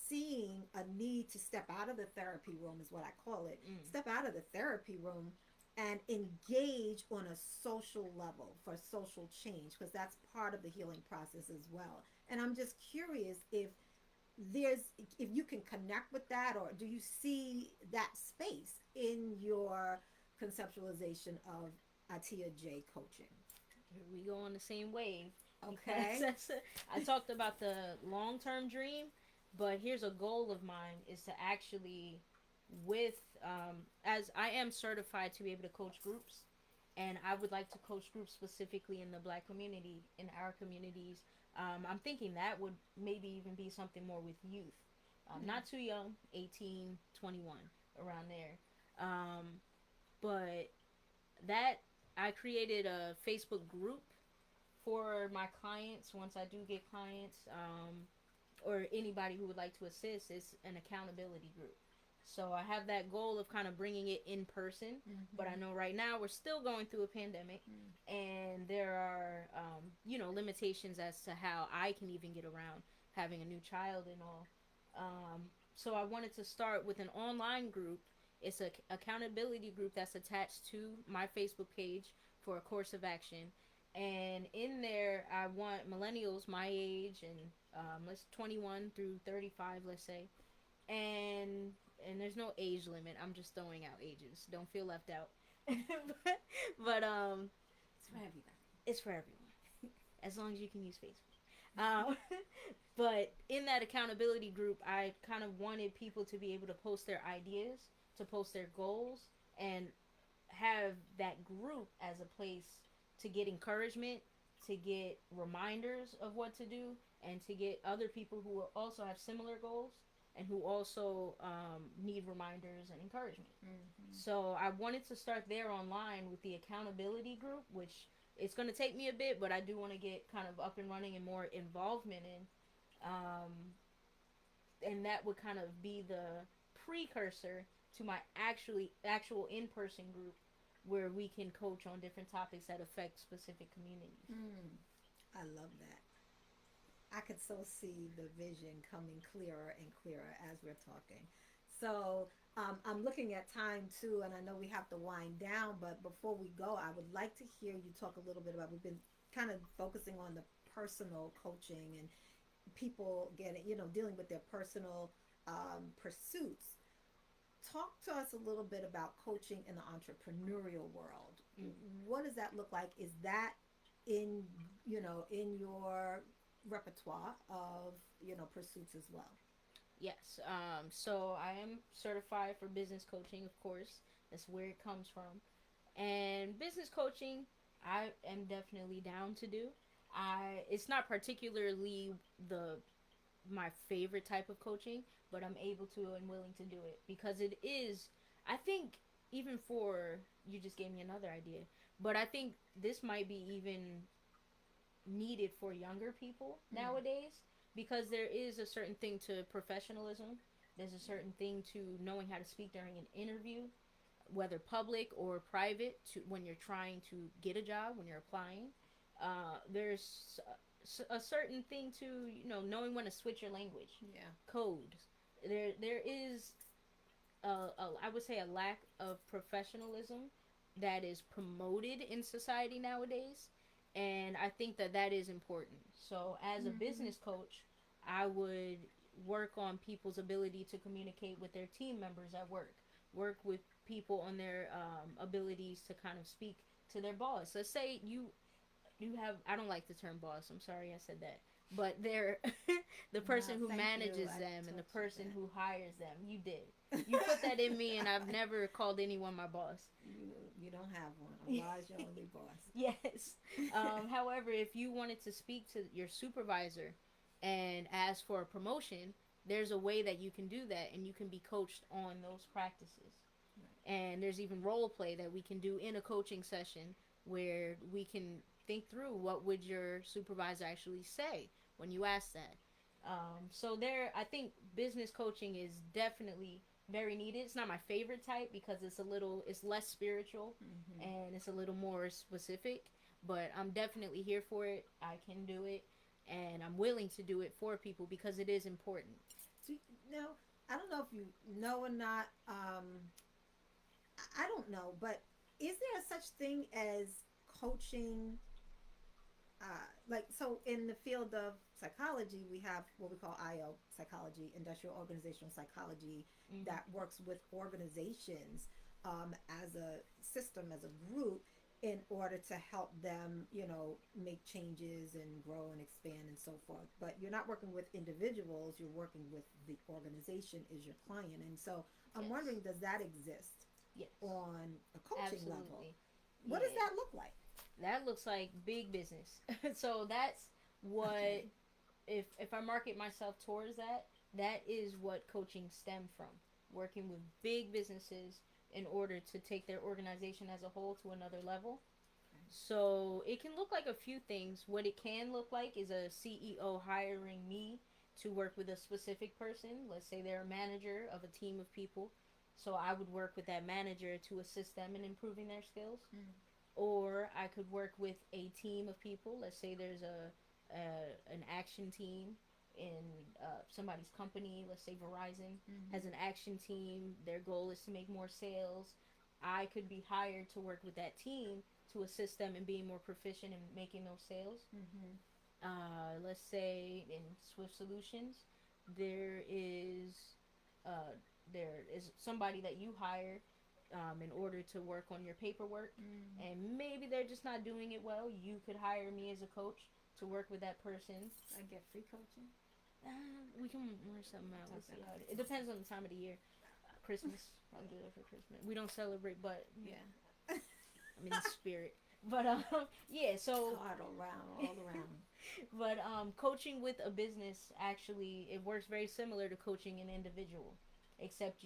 seeing a need to step out of the therapy room, is what I call it. Step out of the therapy room and engage on a social level for social change, because that's part of the healing process as well. And I'm just curious if you can connect with that, or do you see that space in your conceptualization of Atiya J coaching? We go on the same wave. Okay. I talked about the long-term dream, but here's a goal of mine, is to actually, with as I am certified to be able to coach groups, and I would like to coach groups specifically in the Black community, in our communities. I'm thinking that would maybe even be something more with youth. Not too young, 18, 21, around there. But that, I created a Facebook group for my clients. Once I do get clients, or anybody who would like to assist, it's an accountability group. So I have that goal of kind of bringing it in person, but I know right now we're still going through a pandemic, and there are, limitations as to how I can even get around having a new child and all. So I wanted to start with an online group. It's a accountability group that's attached to my Facebook page for a course of action. And in there, I want millennials my age, and let's 21 through 35, let's say, and there's no age limit. I'm just throwing out ages. Don't feel left out. but It's for everybody. it's for everyone, as long as you can use Facebook. But in that accountability group, I kind of wanted people to be able to post their ideas, to post their goals, and have that group as a place to get encouragement, to get reminders of what to do, and to get other people who also have similar goals and who also need reminders and encouragement. So I wanted to start there online with the accountability group, which it's going to take me a bit, but I do want to get kind of up and running and more involvement in. And that would kind of be the precursor to my actual in-person group, where we can coach on different topics that affect specific communities. I love that. I could so see the vision coming clearer and clearer as we're talking. So I'm looking at time too, and I know we have to wind down, but before we go, I would like to hear you talk a little bit about, we've been kind of focusing on the personal coaching and people getting, dealing with their personal pursuits. Talk to us a little bit about coaching in the entrepreneurial world. What does that look like? Is that in your repertoire of pursuits as well? Yes. So I am certified for business coaching, of course. That's where it comes from. And business coaching, I am definitely down to do. It's not particularly the my favorite type of coaching, but I'm able to and willing to do it because it is. I think even for you just gave me another idea, but I think this might be even needed for younger people nowadays because there is a certain thing to professionalism. There's a certain thing to knowing how to speak during an interview, whether public or private, to when you're trying to get a job, when you're applying. There's a certain thing to knowing when to switch your language. Yeah. Code. There is I would say a lack of professionalism that is promoted in society nowadays, and I think that that is important. So as a business coach, I would work on people's ability to communicate with their team members at work with people on their abilities to kind of speak to their boss. Let's say you have, I don't like the term boss, I'm sorry I said that, but they're the person who manages them and the person who hires them. You did, you put that in me, and I've never called anyone my boss. You don't have one. Otherwise, you're only boss. Yes. However, if you wanted to speak to your supervisor and ask for a promotion, there's a way that you can do that, and you can be coached on those practices. Right. And there's even role play that we can do in a coaching session where we can think through what would your supervisor actually say when you ask that. So there, I think business coaching is definitely very needed. It's not my favorite type because it's less spiritual and it's a little more specific, but I'm definitely here for it. I can do it, and I'm willing to do it for people because it is important. So, I don't know if you know or not. I don't know, but is there such thing as coaching? So in the field of psychology, we have what we call IO psychology, industrial organizational psychology, that works with organizations as a system, as a group, in order to help them, make changes and grow and expand and so forth. But you're not working with individuals, you're working with the organization is your client. And so I'm wondering, does that exist on a coaching level? What does that look like? That looks like big business. So that's what, if I market myself towards that, that is what coaching stemmed from. Working with big businesses in order to take their organization as a whole to another level. So it can look like a few things. What it can look like is a CEO hiring me to work with a specific person. Let's say they're a manager of a team of people. So I would work with that manager to assist them in improving their skills. Or I could work with a team of people. Let's say there's an action team in somebody's company. Let's say Verizon has an action team. Their goal is to make more sales. I could be hired to work with that team to assist them in being more proficient in making those sales. Let's say in Swift Solutions, there is somebody that you hire in order to work on your paperwork, and maybe they're just not doing it well. You could hire me as a coach to work with that person. I get free coaching. We can work something out. We'll see how it depends on the time of the year. Christmas, I'll do that for Christmas. We don't celebrate, but I mean in spirit. But so all around. But coaching with a business, actually, it works very similar to coaching an individual, except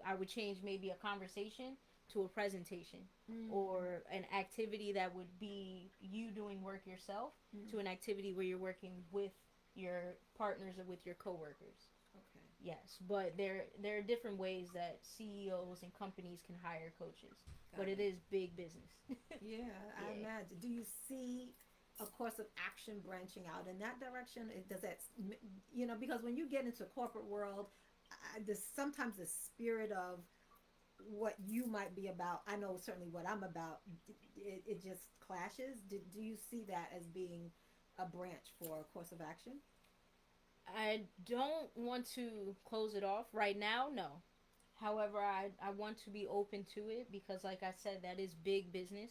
I would change maybe a conversation to a presentation, or an activity that would be you doing work yourself to an activity where you're working with your partners or with your coworkers. Okay. Yes, but there are different ways that CEOs and companies can hire coaches, but it is big business. I imagine. Do you see a course of action branching out in that direction? Does that, because when you get into corporate world, there's sometimes the spirit of what you might be about. I know certainly what I'm about. It just clashes. Do you see that as being a branch for a course of action? I don't want to close it off right now, no. However, I want to be open to it because, like I said, that is big business.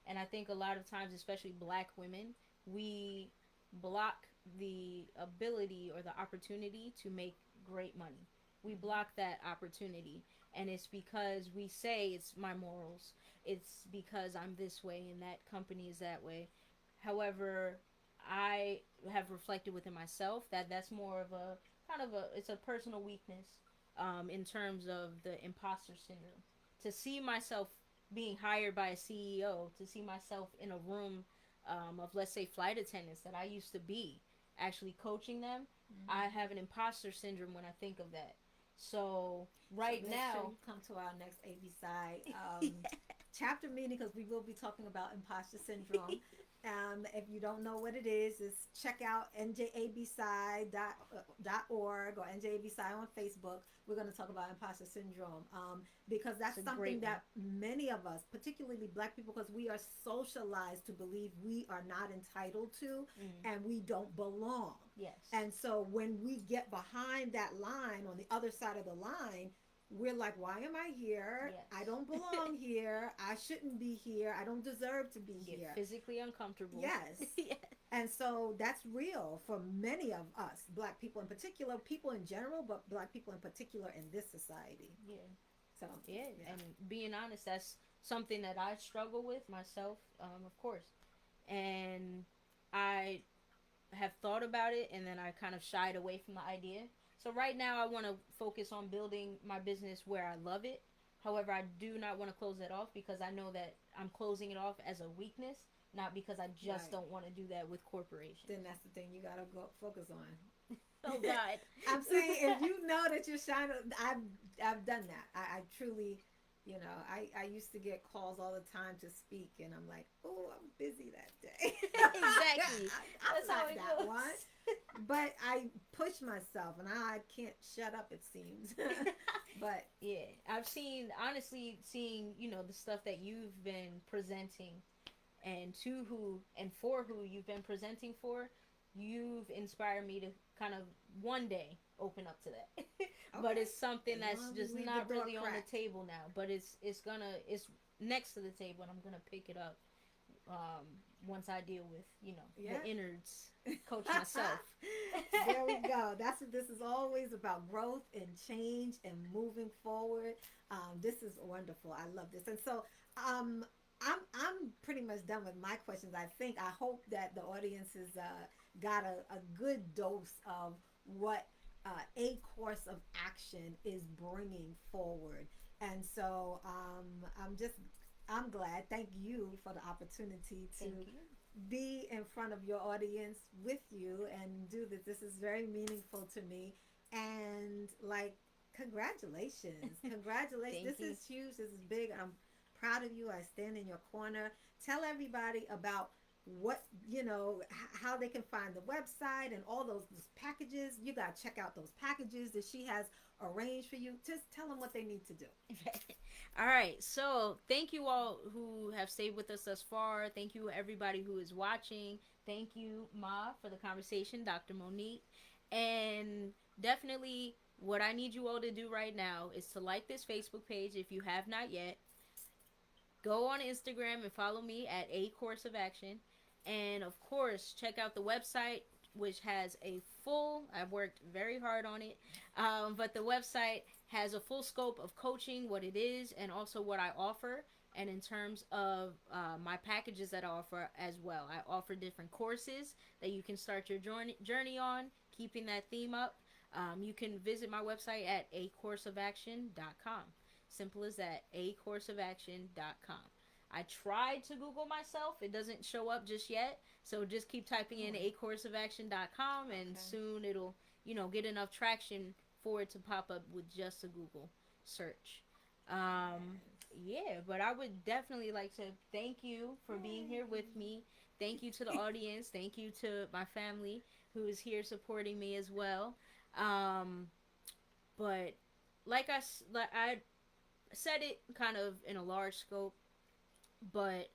And I think a lot of times, especially Black women, we block the ability or the opportunity to make great money. We block that opportunity. And it's because we say it's my morals. It's because I'm this way and that company is that way. However, I have reflected within myself that that's more of a kind of a it's a personal weakness, in terms of the imposter syndrome. To see myself being hired by a CEO, to see myself in a room, of, let's say, flight attendants that I used to be, actually coaching them, Mm-hmm. I have an imposter syndrome when I think of that. So right So make sure now, you come to our next AB side chapter meeting, because we will be talking about imposter syndrome. If you don't know what it is check out njabsci.org or njabsci on Facebook. We're going to talk about imposter syndrome, because that's it's a something great one. that many of us, particularly Black people, because we are socialized to believe we are not entitled to Mm. and we don't belong. Yes. And so when we get behind that line on the other side of the line, we're like, why am I here? Yes. I don't belong here. I shouldn't be here. I don't deserve to be Get here. physically uncomfortable. Yes. Yeah. And so that's real for many of us, Black people in particular, people in general, but Black people in particular in this society. Yeah. So, Yeah. And being honest, that's something that I struggle with myself, of course. And I have thought about it, and then I kind of shied away from the idea. So right now I want to focus on building my business where I love it. However, I do not want to close that off, because I know that I'm closing it off as a weakness, not because I just Right. don't want to do that with corporations. Then that's the thing you got to go focus on. Oh God. I'm saying, if you know that you're shining, I've done that. I truly, I used to get calls all the time to speak, and I'm like, oh, I'm busy that day. Exactly. I'm That's how not it that goes. one. But I push myself, and I can't shut up, it seems. But Yeah, I've seen, honestly, seeing, the stuff that you've been presenting, and to who and for who you've been presenting for, you've inspired me to kind of one day open up to that. But okay, it's something as that's long as just we leave not the door really on the cracked. table now. But it's next to the table, and I'm gonna pick it up, um, once I deal with Yeah. the innards, coach myself. There we go. That's what this is always about: growth and change and moving forward. This is wonderful. I love this. And so, um, I'm pretty much done with my questions. I hope that the audience has got a good dose of what a course of action is bringing forward. And so, I'm glad. Thank you for the opportunity to Thank you. be in front of your audience with you and do this. This is very meaningful to me. And like, congratulations. Congratulations. Thank This you. is huge. This is big. I'm proud of you. I stand in your corner. Tell everybody about what, how they can find the website and all those packages. You got to check out those packages that she has arranged for you. Just tell them what they need to do. All right. So, thank you all who have stayed with us thus far. Thank you, everybody who is watching. Thank you, Ma, for the conversation, Dr. Monique. And definitely, what I need you all to do right now is to like this Facebook page if you have not yet. Go on Instagram and follow me at A Course of Action. And of course, check out the website, which has I've worked very hard on it, but the website has a full scope of coaching, what it is, and also what I offer. And in terms of my packages that I offer as well, I offer different courses that you can start your journey on, keeping that theme up. You can visit my website at acourseofaction.com. Simple as that, acourseofaction.com. I tried to Google myself. It doesn't show up just yet. So just keep typing in acourseofaction.com, and Okay. soon it'll, get enough traction for it to pop up with just a Google search. Um, yeah, but I would definitely like to thank you for being here with me. Thank you to the audience. Thank you to my family who is here supporting me as well. Um, but like I said it kind of in a large scope, but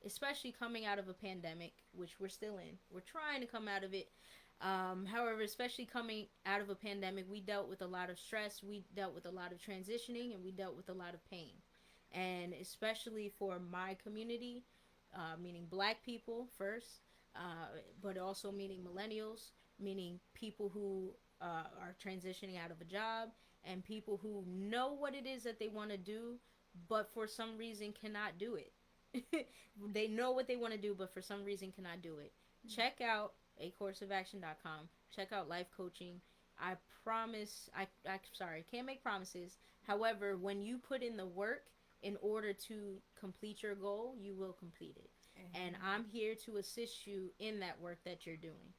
especially coming out of a pandemic, which we're still in, we're trying to come out of it. However, especially coming out of a pandemic, we dealt with a lot of stress, we dealt with a lot of transitioning, and we dealt with a lot of pain. And especially for my community, meaning Black people first, but also meaning millennials, meaning people who are transitioning out of a job, and people who know what it is that they want to do, but for some reason cannot do it. They know what they want to do, but for some reason cannot do it. Check out acourseofaction.com. Check out life coaching. I promise, sorry, can't make promises. However, when you put in the work in order to complete your goal, you will complete it. And I'm here to assist you in that work that you're doing.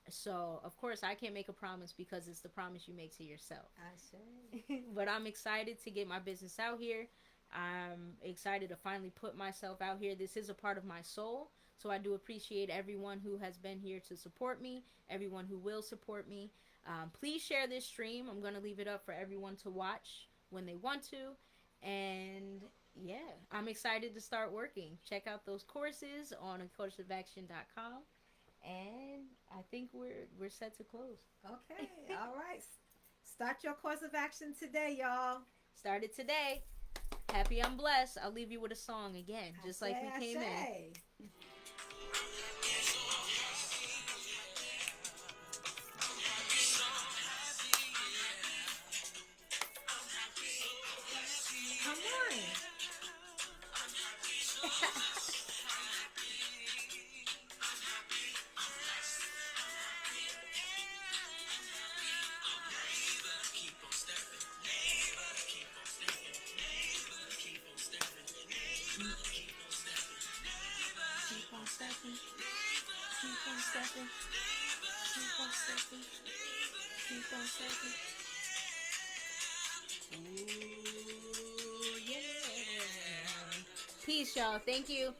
So, of course, I can't make a promise because it's the promise you make to yourself. I say. But I'm excited to get my business out here. I'm excited to finally put myself out here. This is a part of my soul. So I do appreciate everyone who has been here to support me, everyone who will support me. Please share this stream. I'm going to leave it up for everyone to watch when they want to. And yeah, I'm excited to start working. Check out those courses on acourseofaction.com. And I think we're set to close. Okay. All right. Start your course of action today, y'all. Start it today. Happy I'm blessed. I'll leave you with a song again, just like we came in. Come on. Peace, y'all. Thank you.